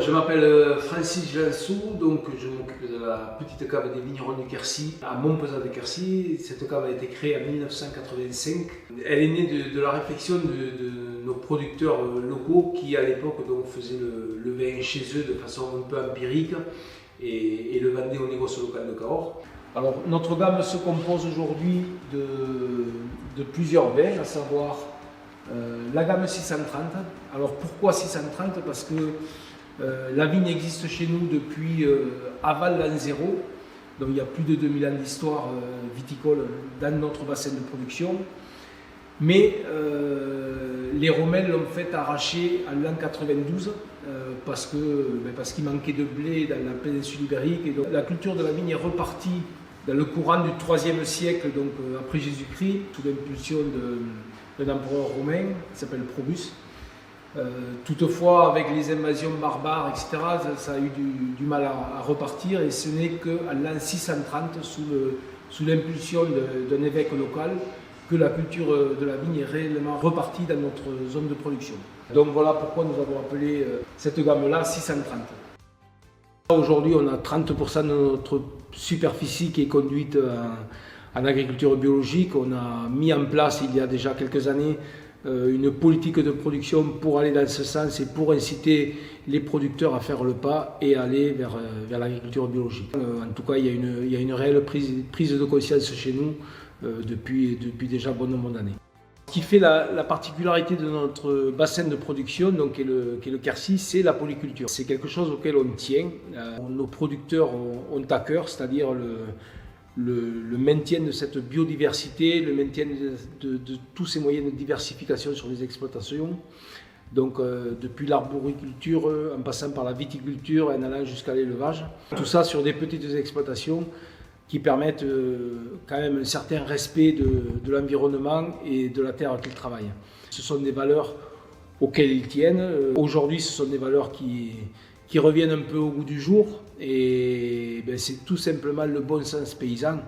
Je m'appelle Francis Jansou, donc je m'occupe de la petite cave des vignerons du Quercy, à Montpezat de Quercy. Cette cave a été créée en 1985. Elle est née de la réflexion de nos producteurs locaux qui à l'époque donc faisaient le vin chez eux de façon un peu empirique et le vendaient au négoce local de Cahors. Alors notre gamme se compose aujourd'hui de plusieurs vins, à savoir la gamme 630. Alors pourquoi 630? Parce que la vigne existe chez nous depuis avant l'an 0, donc il y a plus de 2000 ans d'histoire viticole dans notre bassin de production. Mais les Romains l'ont fait arracher en l'an 92 parce qu'il manquait de blé dans la péninsule ibérique. Et donc, la culture de la vigne est repartie dans le courant du IIIe siècle, donc après Jésus-Christ, sous l'impulsion d'un empereur romain qui s'appelle Probus. Toutefois, avec les invasions barbares, etc., ça a eu du mal à repartir, et ce n'est qu'en l'an 630, sous l'impulsion d'un évêque local, que la culture de la vigne est réellement repartie dans notre zone de production. Donc voilà pourquoi nous avons appelé cette gamme-là 630. Aujourd'hui, on a 30% de notre superficie qui est conduite en agriculture biologique. On a mis en place, il y a déjà quelques années, une politique de production pour aller dans ce sens et pour inciter les producteurs à faire le pas et aller vers l'agriculture biologique. En tout cas, il y a une réelle prise de conscience chez nous depuis déjà bon nombre d'années. Ce qui fait la particularité de notre bassin de production, donc, qui est le Quercy, c'est la polyculture. C'est quelque chose auquel on tient. Nos producteurs ont à cœur, c'est-à-dire le maintien de cette biodiversité, le maintien de tous ces moyens de diversification sur les exploitations. Donc depuis l'arboriculture, en passant par la viticulture, en allant jusqu'à l'élevage. Tout ça sur des petites exploitations qui permettent quand même un certain respect de l'environnement et de la terre qu'ils travaillent. Ce sont des valeurs auxquelles ils tiennent. Aujourd'hui, ce sont des valeurs qui reviennent un peu au goût du jour, et c'est tout simplement le bon sens paysan,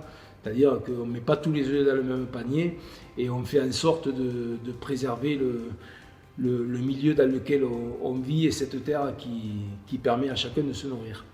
c'est-à-dire qu'on ne met pas tous les œufs dans le même panier et on fait en sorte de préserver le milieu dans lequel on vit et cette terre qui permet à chacun de se nourrir.